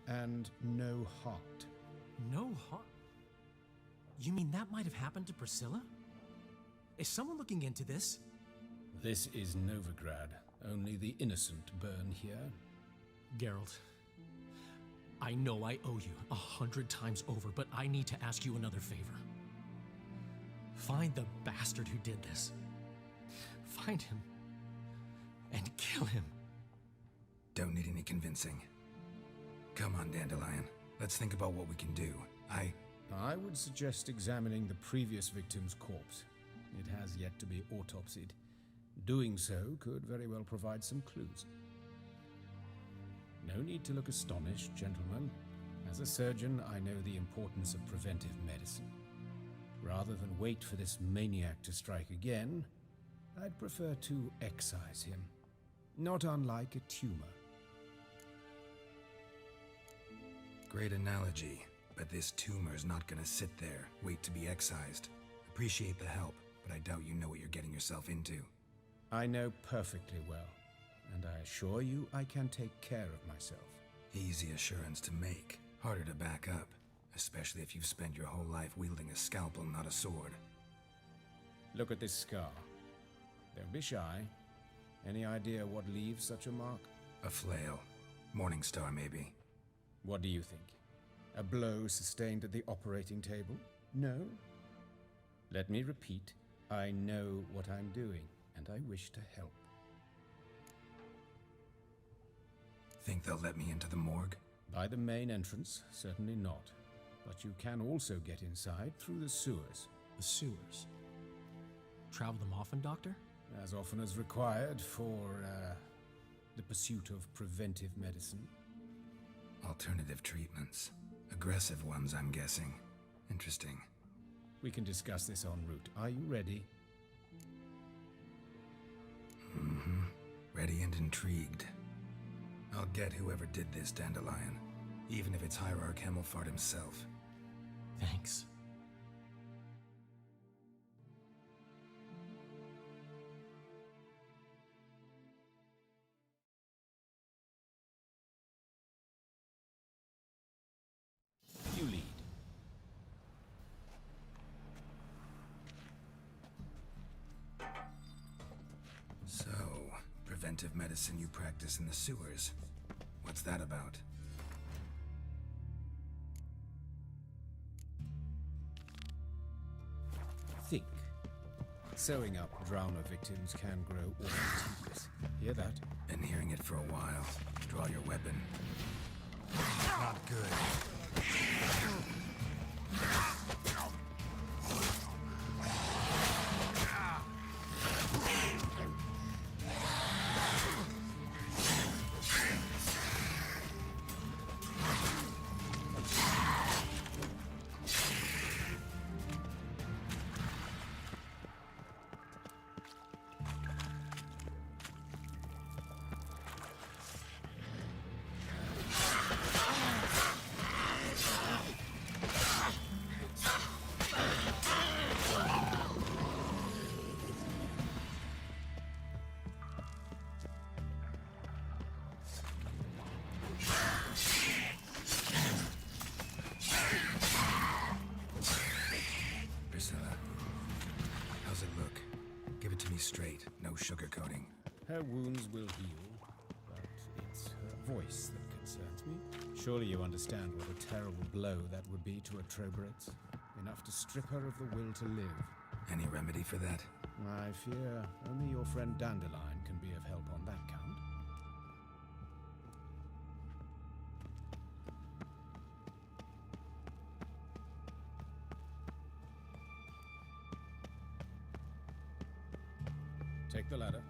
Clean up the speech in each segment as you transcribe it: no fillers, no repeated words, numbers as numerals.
and no heart. No heart? You mean that might have happened to Priscilla? Is someone looking into this? This is Novigrad. Only the innocent burn here. Geralt, I know I owe you 100 times over, but I need to ask you another favor. Find the bastard who did this. Find him and kill him. Don't need any convincing. Come on, Dandelion. Let's think about what we can do. I would suggest examining the previous victim's corpse. It has yet to be autopsied. Doing so could very well provide some clues. No need to look astonished, gentlemen. As a surgeon, I know the importance of preventive medicine. Rather than wait for this maniac to strike again, I'd prefer to excise him. Not unlike a tumor. Great analogy, but this tumor's not gonna sit there, wait to be excised. Appreciate the help, but I doubt you know what you're getting yourself into. I know perfectly well, and I assure you I can take care of myself. Easy assurance to make, harder to back up, especially if you've spent your whole life wielding a scalpel, not a sword. Look at this scar. Don't be shy. Any idea what leaves such a mark? A flail. Morningstar, maybe. What do you think? A blow sustained at the operating table? No? Let me repeat. I know what I'm doing, and I wish to help. Think they'll let me into the morgue? By the main entrance, certainly not. But you can also get inside through the sewers. The sewers? Travel them often, Doctor? As often as required for, the pursuit of preventive medicine. Alternative treatments. Aggressive ones, I'm guessing. Interesting. We can discuss this en route. Are you ready? Mm-hmm. Ready and intrigued. I'll get whoever did this, Dandelion. Even if it's Hierarch Hemmelfart himself. Thanks. You lead. So, preventive medicine you practice in the sewers. What's that about? Think. Sewing up drowner victims can grow awfully tedious. Hear that? Been hearing it for a while. Draw your weapon. Not good. Straight, no sugarcoating. Her wounds will heal, but it's her voice that concerns me. Surely you understand what a terrible blow that would be to a Trobreitz. Enough to strip her of the will to live. Any remedy for that? I fear only your friend Dandelion can be of help on that count. Take the ladder.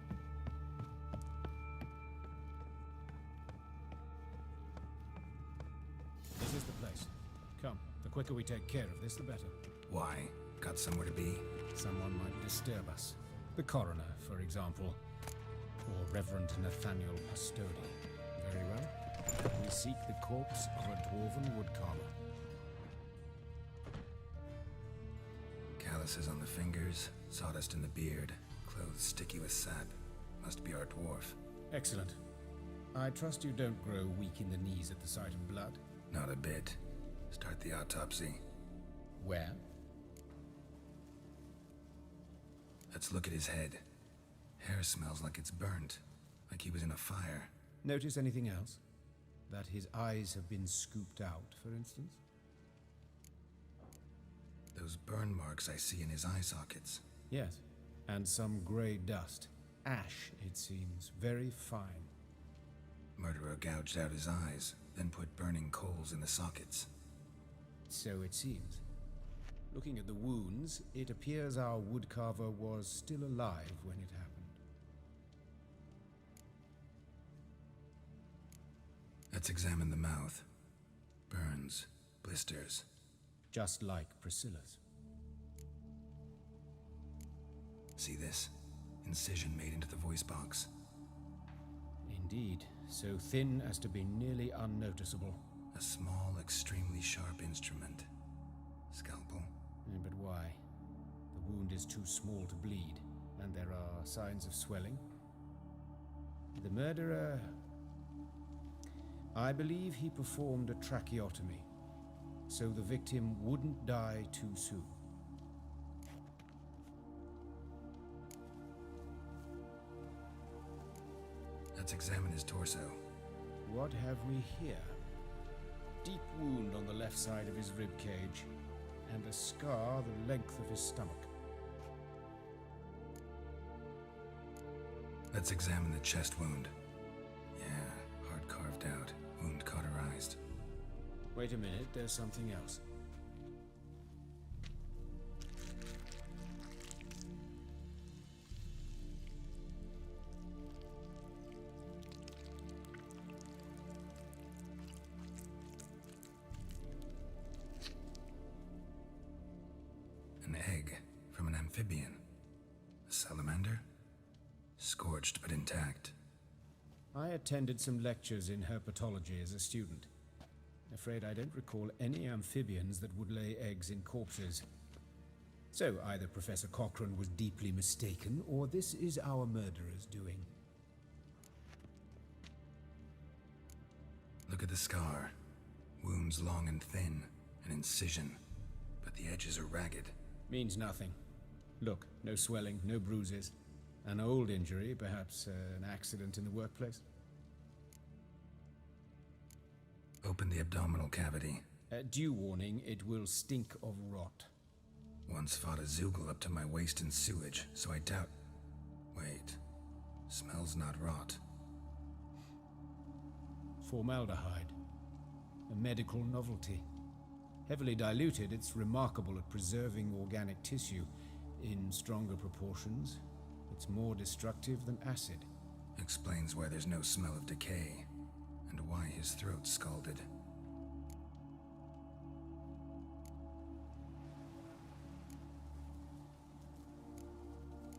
This is the place. Come, the quicker we take care of this, the better. Why? Got somewhere to be? Someone might disturb us. The coroner, for example. Or Reverend Nathaniel Pastodi. Very well. We seek the corpse of a dwarven woodcarver. Calluses on the fingers, sawdust in the beard, clothes sticky with sap. Must be our dwarf. Excellent. I trust you don't grow weak in the knees at the sight of blood. Not a bit. Start the autopsy. Where? Let's look at his head. Hair smells like it's burnt, like he was in a fire. Notice anything else? That his eyes have been scooped out, for instance? Those burn marks I see in his eye sockets. Yes, and some grey dust. Ash, it seems. Very fine. Murderer gouged out his eyes, then put burning coals in the sockets. So it seems. Looking at the wounds, it appears our woodcarver was still alive when it happened. Let's examine the mouth. Burns, blisters. Just like Priscilla's. See this? Incision made into the voice box. Indeed, so thin as to be nearly unnoticeable. A small, extremely sharp instrument. Scalpel. But why? The wound is too small to bleed, and there are signs of swelling. The murderer... I believe he performed a tracheotomy, so the victim wouldn't die too soon. Let's examine his torso. What have we here? Deep wound on the left side of his rib cage, and a scar the length of his stomach. Let's examine the chest wound. Yeah, heart carved out, wound cauterized. Wait a minute, there's something else. An egg from an amphibian. A salamander? Scorched but intact. I attended some lectures in herpetology as a student. Afraid I don't recall any amphibians that would lay eggs in corpses. So either Professor Cochrane was deeply mistaken, or this is our murderer's doing. Look at the scar. Wounds long and thin, an incision, but the edges are ragged. Means nothing. Look, no swelling, no bruises. An old injury, perhaps an accident in the workplace. Open the abdominal cavity. Due warning, it will stink of rot. Once fought a Zoogle up to my waist in sewage, so I doubt... Wait. Smells not rot. Formaldehyde. A medical novelty. Heavily diluted, it's remarkable at preserving organic tissue. In stronger proportions, it's more destructive than acid. Explains why there's no smell of decay, and why his throat's scalded.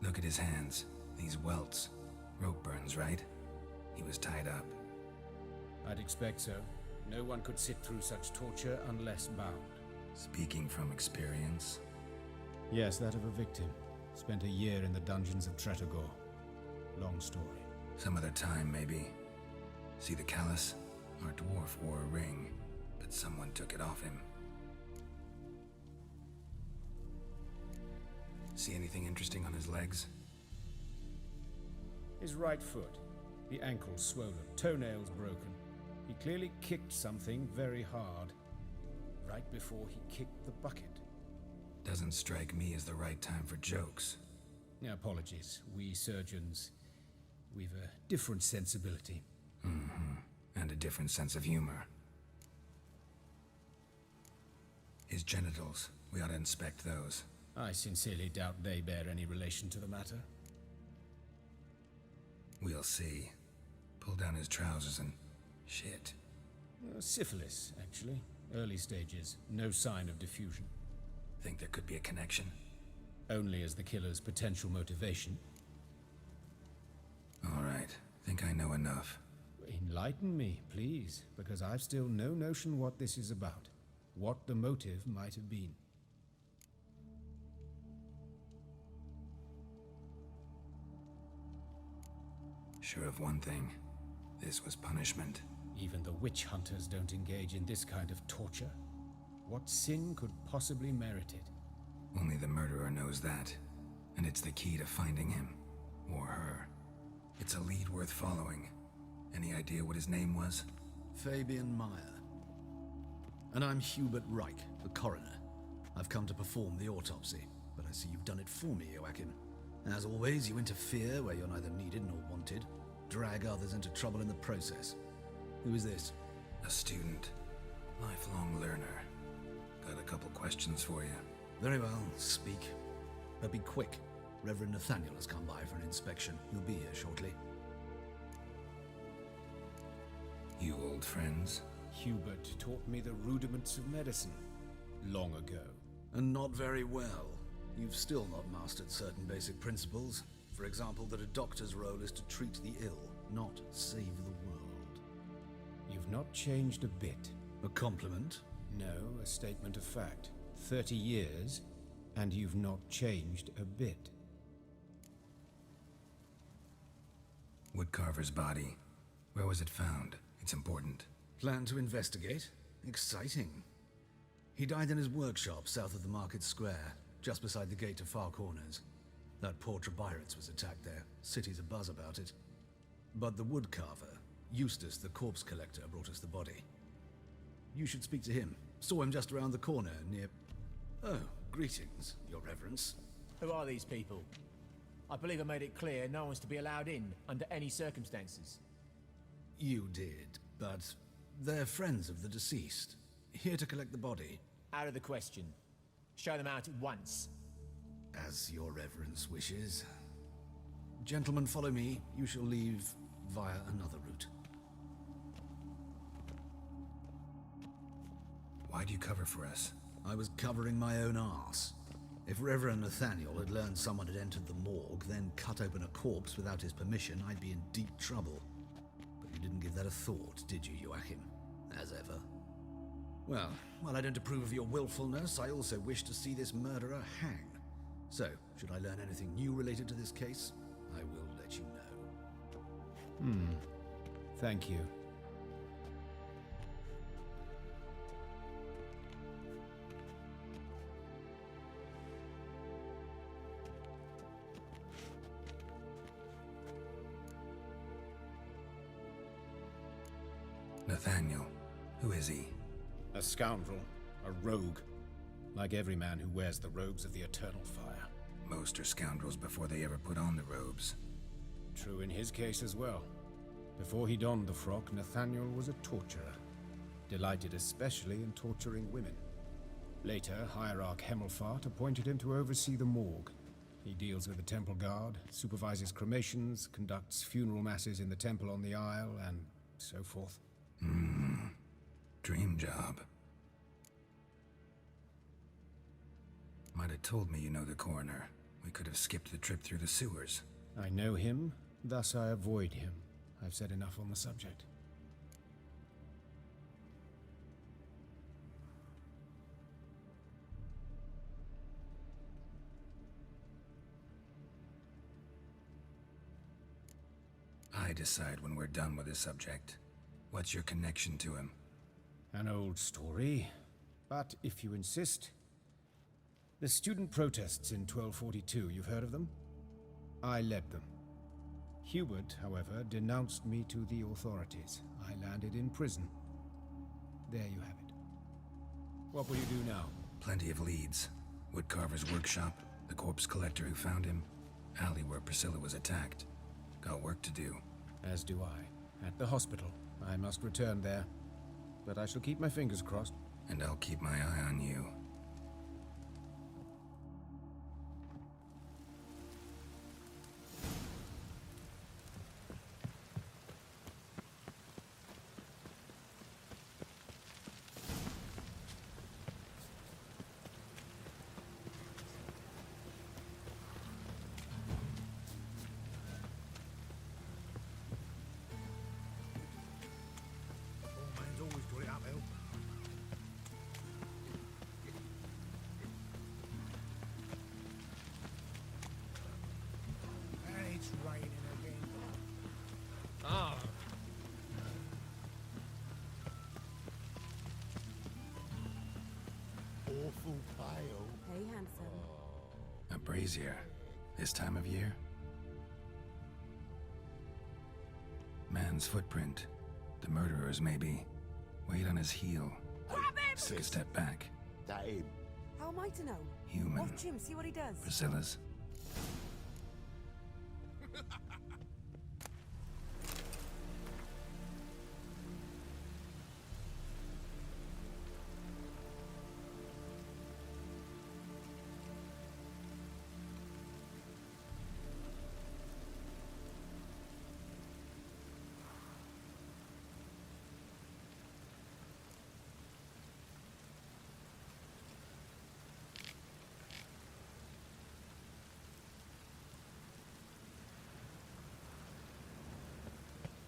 Look at his hands. These welts. Rope burns, right? He was tied up. I'd expect so. No one could sit through such torture unless bound. Speaking from experience. Yes, that of a victim. Spent a year in the dungeons of Tretogor. Long story. Some other time, maybe. See the callus? Our dwarf wore a ring, but someone took it off him. See anything interesting on his legs? His right foot. The ankle swollen, toenails broken. He clearly kicked something very hard. Right before he kicked the bucket. Doesn't strike me as the right time for jokes. Apologies. We surgeons, we've a different sensibility. And a different sense of humor. His genitals. We ought to inspect those. I sincerely doubt they bear any relation to the matter. We'll see. Pull down his trousers and... shit. Syphilis, actually. Early stages. No sign of diffusion. Think there could be a connection? Only as the killer's potential motivation. All right. Think I know enough. Enlighten me, please, because I've still no notion what this is about. What the motive might have been. Sure of one thing. This was punishment. Even the witch hunters don't engage in this kind of torture. What sin could possibly merit it? Only the murderer knows that, and it's the key to finding him. Or her. It's a lead worth following. Any idea what his name was? Fabian Meyer. And I'm Hubert Reich, the coroner. I've come to perform the autopsy, but I see you've done it for me, Joachim. As always, you interfere where you're neither needed nor wanted, drag others into trouble in the process. Who is this? A student. Lifelong learner. Got a couple questions for you. Very well, speak. But be quick. Reverend Nathaniel has come by for an inspection. He'll be here shortly. You old friends? Hubert taught me the rudiments of medicine long ago. And not very well. You've still not mastered certain basic principles. For example, that a doctor's role is to treat the ill, not save the world. You've not changed a bit. A compliment? No, a statement of fact. 30 years, and you've not changed a bit. Woodcarver's body. Where was it found? It's important. Plan to investigate? Exciting. He died in his workshop south of the market square, just beside the gate to Far Corners. That poor Trebyritz was attacked there. City's abuzz about it. But the woodcarver, Eustace the corpse collector, brought us the body. You should speak to him. Saw him just around the corner near... Oh, greetings, Your Reverence. Who are these people? I believe I made it clear no one's to be allowed in under any circumstances. You did, but they're friends of the deceased. Here to collect the body. Out of the question. Show them out at once. As Your Reverence wishes. Gentlemen, follow me. You shall leave via another route. Why'd you cover for us? I was covering my own arse. If Reverend Nathaniel had learned someone had entered the morgue, then cut open a corpse without his permission, I'd be in deep trouble. But you didn't give that a thought, did you, Joachim? As ever. Well, while I don't approve of your willfulness, I also wish to see this murderer hang. So, should I learn anything new related to this case, I will let you know. Thank you. Nathaniel. Who is he? A scoundrel. A rogue. Like every man who wears the robes of the Eternal Fire. Most are scoundrels before they ever put on the robes. True in his case as well. Before he donned the frock, Nathaniel was a torturer. Delighted especially in torturing women. Later, Hierarch Hemelfart appointed him to oversee the morgue. He deals with the temple guard, supervises cremations, conducts funeral masses in the temple on the Isle, and so forth. Dream job. Might have told me you know the coroner. We could have skipped the trip through the sewers. I know him, thus I avoid him. I've said enough on the subject. I decide when we're done with this subject. What's your connection to him? An old story, but if you insist... The student protests in 1242, you've heard of them? I led them. Hubert, however, denounced me to the authorities. I landed in prison. There you have it. What will you do now? Plenty of leads. Woodcarver's workshop, the corpse collector who found him, alley where Priscilla was attacked. Got work to do. As do I. At the hospital. I must return there. But I shall keep my fingers crossed. And I'll keep my eye on you. Man's always got it uphill. Hey, handsome. A brazier. This time of year? Man's footprint. The murderer's maybe. Weight on his heel. Grab him! Took a step back. How am I to know? Human. Watch him, see what he does. Priscilla's.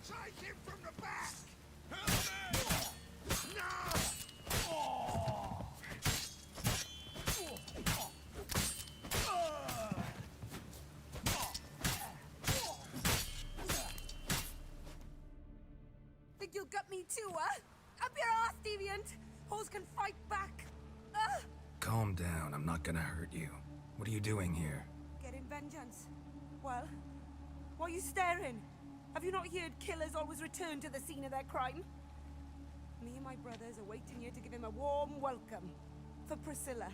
Take him from the back! No! Think you'll gut me too, huh? Up your ass, deviant! Hoes can fight back! Calm down, I'm not gonna hurt you. What are you doing here? Getting vengeance. Well, why are you staring? Have you not heard killers always return to the scene of their crime? Me and my brothers are waiting here to give him a warm welcome. For Priscilla.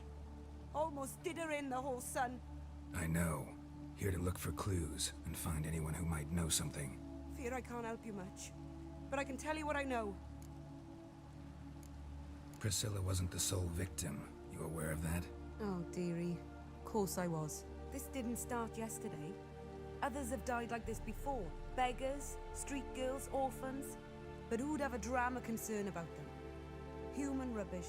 Almost did her in, the whole son. I know. Here to look for clues and find anyone who might know something. Fear I can't help you much. But I can tell you what I know. Priscilla wasn't the sole victim. You aware of that? Oh, dearie. Of course I was. This didn't start yesterday. Others have died like this before. Beggars, street girls, orphans. But who'd have a drama concern about them? Human rubbish.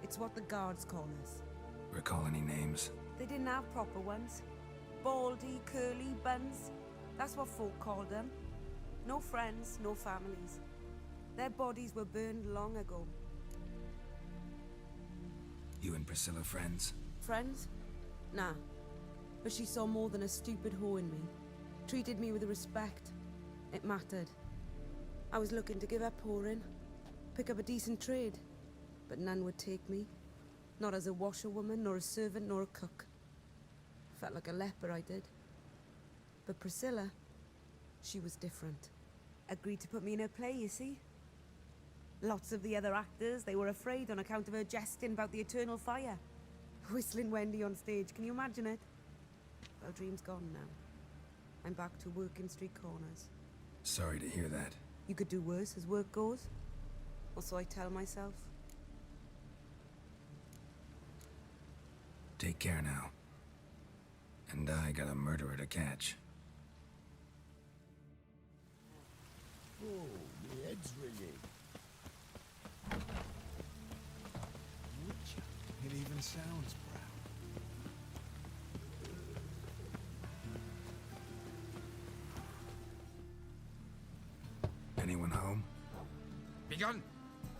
It's what the guards call us. Recall any names? They didn't have proper ones. Baldy, curly, buns. That's what folk called them. No friends, no families. Their bodies were burned long ago. You and Priscilla friends? Friends? Nah. But she saw more than a stupid whore in me. Treated me with respect. It mattered. I was looking to give up whoring. Pick up a decent trade. But none would take me. Not as a washerwoman, nor a servant, nor a cook. Felt like a leper, I did. But Priscilla, she was different. Agreed to put me in her play, you see? Lots of the other actors, they were afraid on account of her jesting about the eternal fire. Whistling Wendy on stage, can you imagine it? Well, dream's gone now. I'm back to working street corners. Sorry to hear that. You could do worse as work goes. Or so I tell myself. Take care now. And I got a murderer to catch. Oh, my head's ringing. It even sounds proud. Anyone home? Begone,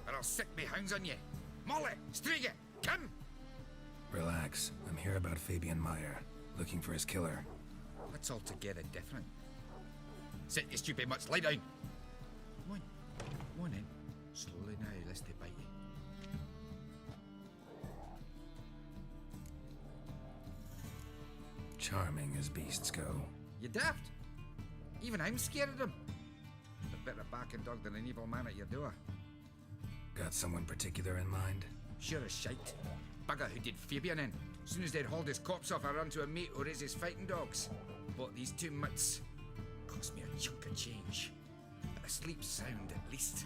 or I'll sick me hounds on you. Molly, Striga, come! Relax. I'm here about Fabian Meyer, looking for his killer. That's altogether different. Sit, you stupid mutts, lie down. Come on in. Slowly now, lest they bite you. Charming as beasts go. You daft? Even I'm scared of them. A better barking dog than an evil man at your door. Got someone particular in mind? Sure as shite. Bugger who did Fabian in. Soon as they'd hauled his corpse off, I run to a mate who raises fighting dogs. Bought these two mutts. Cost me a chunk of change. But I sleep sound at least.